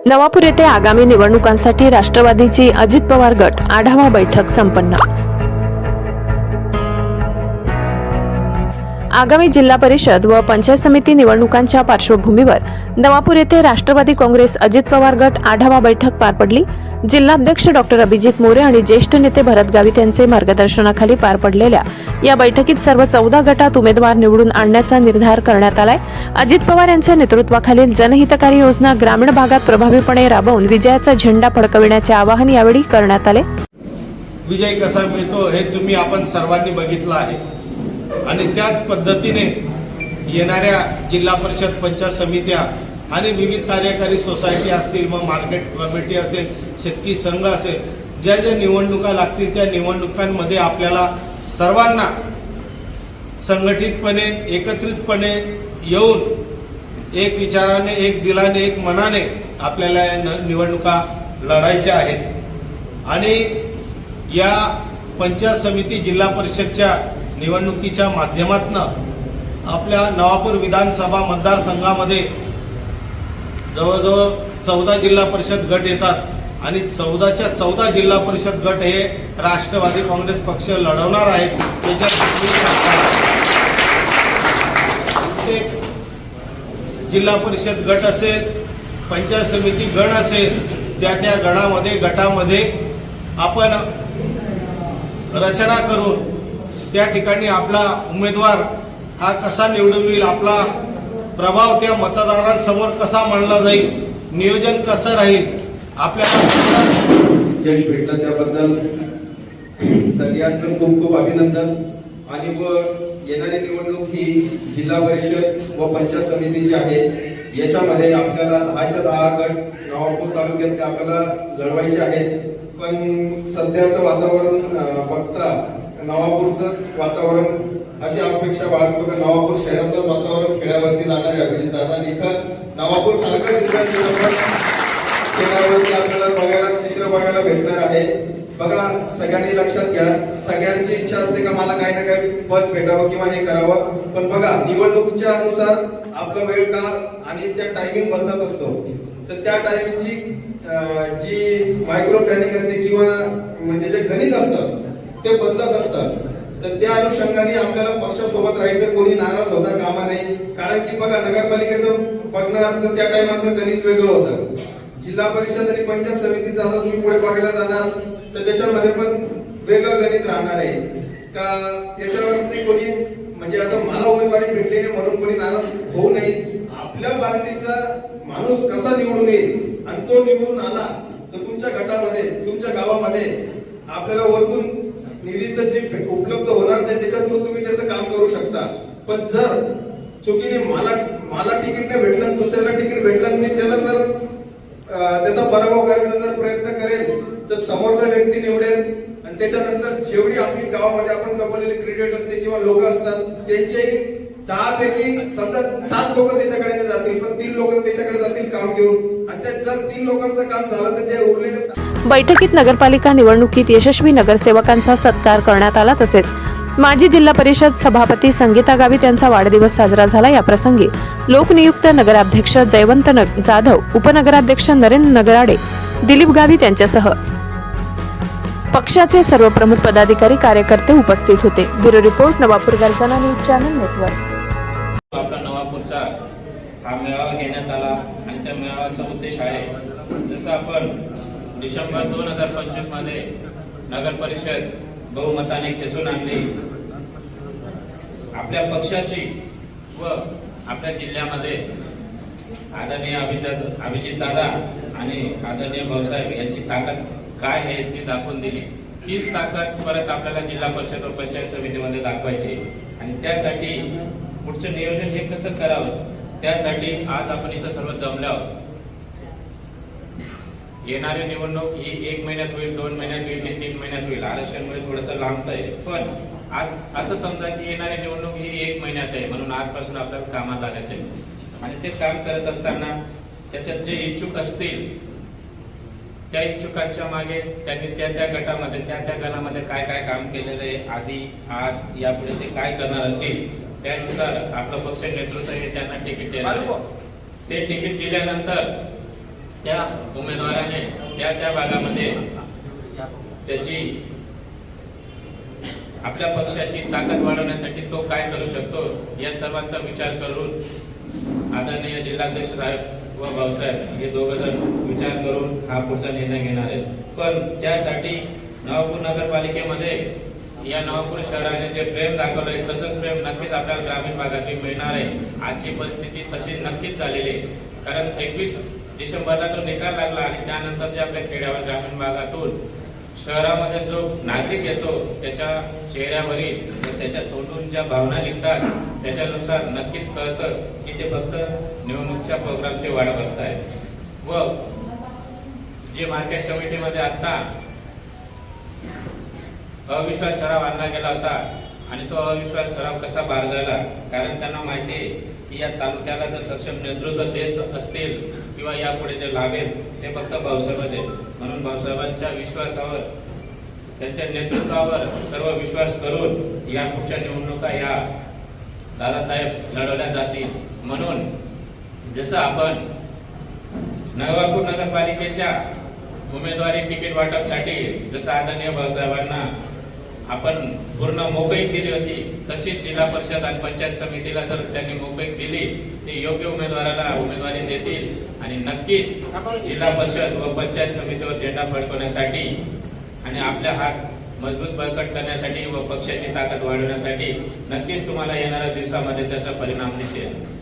नवापूर येथे आगामी निवडणुकांसाठी राष्ट्रवादीची अजित पवार गट आढावा बैठक संपन्न। आगामी जिल्हा परिषद व पंचायत समिती निवडणुकांच्या पार्श्वभूमीवर नवापूर येथे राष्ट्रवादी काँग्रेस अजित पवार गट आढावा बैठक पार पडली। जिल्हाध्यक्ष डॉक्टर अभिजित मोरे आणि ज्येष्ठ नेते भरत गावित यांचे मार्गदर्शनाखाली पार पडलेल्या या बैठकीत सर्व 14 गटात उमेदवार निवडून आणण्याचा निर्धार करण्यात आलाय। अजित पवार यांच्या नेतृत्वाखालील जनहितकारी योजना ग्रामीण भागात प्रभावीपणे राबवून विजयाचा झेंडा फडकविण्याचे आवाहन यावेळी करण्यात आले। विजय कसा मिळतो हे तुम्ही आपण सर्वांनी बघितलं आहे आणि त्याच पद्धतीने येणाऱ्या जिल्हा परिषद पंचायत समित्या आणि विविध कार्यकारी सोसायटी असतील, मग मार्केट कमिटी असेल, शेतकरी संघ असेल, ज्या ज्या निवडणुका लागतील त्या निवडणुकांमध्ये आपल्याला सर्वांना संघटितपणे एकत्रितपणे येऊन एक विचाराने, एक दिलाने, एक मनाने आपल्याला निवडणुका लढायच्या आहेत। आणि या पंचायत समिती जिल्हा परिषदच्या निवडणुकीच्या माध्यमातून आपल्या नवापूर विधानसभा मतदारसंघामध्ये जवळजवळ 14 जिल्हा परिषद गट येतात आणि 14च्या 14 जिल्हा परिषद गट हे राष्ट्रवादी काँग्रेस पक्ष लढवणार आहे। जिल्हा परिषद गट असेल, पंचायत समिती गण असेल, त्या गटामध्ये आपण रचना करून त्या ठिकाणी आपला उमेदवार हा कसा निवडून येईल, आपला प्रभाव त्या मतदारांसमोर कसा मांडला जाईल, नियोजन कसं राहील, आपल्याला यश भेटलं त्याबद्दल सगळ्यांचं खूप खूप अभिनंदन। आणि येणारी निवडणूक ही जिल्हा परिषद व पंचायत समितीची आहे। याच्यामध्ये आपल्याला 10च्या 10 गट नवापूर तालुक्यात आपल्याला लढवायचे आहेत। पण सध्याचं वातावरण बघता नवापूरचं वातावरण अशी अपेक्षा बाळगतो की नवापूर शहरातलं वातावरण खेड्यावरती जाणार आहे अभिजित दादा। इथं नवापूर सारखं केंद्रावरती आपल्याला चित्र बघायला भेटणार आहे। बघा, सगळ्यांनी लक्षात घ्या, सगळ्यांची इच्छा असते का मला काही ना काही पद भेटावं किंवा हे करावं, पण बघा निवडणुकीच्या अनुसार आपला वेळ काळ आणि त्या टायमिंग बदलत असतो। तर त्या टायमिंगची जी मायक्रो प्लॅनिंग असते किंवा म्हणजे जे गणित असतं ते बदलत असतात। तर त्या अनुषंगाने आपल्याला पक्षासोबत राहायचं, कोणी नाराज होता कामा नाही। कारण की बघा, नगरपालिकेचं बघणार तर त्या टायमाचं गणित वेगळं होतं, जिल्हा परिषद आणि पंचायत समितीचं आता तुम्ही पुढे बघायला जाणार तर त्याच्यामध्ये पण वेगळं गणित राहणार आहे का। त्याच्यावरती कोणी म्हणजे असं मला उमेदवारी भेटली नाही म्हणून कोणी नाराज होऊ नये। आपल्या पार्टीचा माणूस कसा निवडून येईल आणि तो निवडून आला तर तुमच्या गटामध्ये, तुमच्या गावामध्ये आपल्याला वरतून निधी तर जे उपलब्ध होणार नाही त्याच्या थ्रू तुम्ही त्याचं काम करू शकता। पण जर चुकीने मला तिकीट नाही भेटलं, दुसऱ्याला तिकीट भेटलं, मी त्याला जर त्याचा पराभव करायचा जर प्रयत्न करेल तर समोरचा व्यक्ती निवडेल आणि त्याच्यानंतर जेवढी आपली गावामध्ये आपण कमवलेले क्रेडिट असते किंवा लोक असतात त्यांचेही 10 पैकी समजा 7 लोक त्याच्याकडे जातील, पण 3 लोक त्याच्याकडे जातील काम घेऊन, आणि त्यात जर 3 लोकांचं काम झालं तर ते उरलेले। बैठकीत नगरपालिका निवडणुकीत यशस्वी नगरसेवकांचा सत्कार करण्यात आला। तसेच माजी जिल्हा परिषद सभापती संगीता गावित यांचा वाढदिवस साजरा झाला। या प्रसंगी लोकनियुक्त नगराध्यक्ष जयवंत जाधव, उपनगराध्यक्ष नरेंद्र नगराडे, दिलीप गावित यांच्यासह पक्षाचे सर्व प्रमुख पदाधिकारी कार्यकर्ते उपस्थित होते। ब्युरो रिपोर्ट, नवापूर गर्जना न्यूज चॅनल नेटवर्क। आपला नवापूरचा हा मेळावा घेण्यात आला आणि त्या मेळाव्याचा उद्देश आहे, जसं आपण डिसेंबर 2025 मध्ये नगर परिषद बहुमताने खेचून आणली, आपल्या पक्षाची व आपल्या जिल्ह्यामध्ये आदरणीय अभिजित दादा आणि आदरणीय भाऊसाहेब यांची ताकद काय आहे ती दाखवून दिली। तीच ताकद परत आपल्याला जिल्हा परिषद व पंचायत समितीमध्ये दाखवायची आणि त्यासाठी पुढचं नियोजन हे कसं करावं, त्यासाठी आज आपण इथं सर्व जमले आहोत। येणारी निवडणूक ही 1 महिन्यात होईल, 2 महिन्यात होईल की 3 महिन्यात होईल, आरक्षणामुळे थोडंसं लांबतंय, पण आज असं समजा की येणारी निवडणूक ही 1 महिन्यात आहे, म्हणून आजपासून आपल्याला कामात आल्याचं आहे। आणि ते काम करत असताना त्याच्यात जे इच्छुक असतील त्या इच्छुकांच्या मागे त्यांनी त्या गटामध्ये त्या गणामध्ये काय काय काम केलेलं आहे, आधी आज यापुढे ते काय करणार असतील त्यानुसार आपलं पक्ष नेतृत्व हे त्यांना तिकीट देणार। ते तिकीट दिल्यानंतर त्या उमेदवाराने त्या भागामध्ये त्याची आपल्या पक्षाची ताकद वाढवण्यासाठी तो काय करू शकतो या सर्वांचा विचार करून आदरणीय जिल्हाध्यक्ष साहेब व भाऊसाहेब हे दोघं जण विचार करून हा पुढचा निर्णय घेणार आहेत. पण त्यासाठी नवापूर नगरपालिकेमध्ये या नवापूर शहराने जे प्रेम दाखवलंय तसंच प्रेम नक्कीच आपल्याला ग्रामीण भागातही मिळणार आहे. आजची परिस्थिती तशी नक्कीच झालेली आहे, कारण 21 डिसेंबरला जो निकाल लागला आणि त्यानंतर जे आपल्या खेड्यावर ग्रामीण भागातून शहरामध्ये जो नागरिक येतो त्याच्या चेहऱ्यावरील व त्याच्या तोंडून ज्या भावना निघतात त्याच्यानुसार नक्कीच कळतं की ते फक्त निवडणुकीच्या प्रोग्रामची वाट बघतायत. व जे मार्केट कमिटीमध्ये आता अविश्वास ठराव आणला गेला होता आणि तो अविश्वास ठराव कसा बाळगला, कारण त्यांना माहिती आहे की या तालुक्याला जर सक्षम नेतृत्व देत असतील किंवा यापुढे जे लाभेल ते फक्त भाऊसाहेब आहेत. म्हणून भाऊसाहेबांच्या विश्वासावर त्यांच्या नेतृत्वावर सर्व विश्वास करून या पुढच्या निवडणुका या दादासाहेब लढवल्या जातील. म्हणून जसं आपण नवापूर नगरपालिकेच्या उमेदवारी तिकीट वाटपसाठी जसं आदरणीय भाऊसाहेबांना आपण पूर्ण मोकळीक दिली होती, तशीच जिल्हा परिषद आणि पंचायत समितीला जर त्यांनी मोकळीक दिली ते योग्य उमेदवाराला उमेदवारी देतील आणि नक्कीच जिल्हा परिषद व पंचायत समितीवर झेंडा फडकवण्यासाठी आणि आपल्या हात मजबूत बळकट करण्यासाठी व पक्षाची ताकद वाढवण्यासाठी नक्कीच तुम्हाला येणाऱ्या दिवसामध्ये त्याचा परिणाम दिसेल.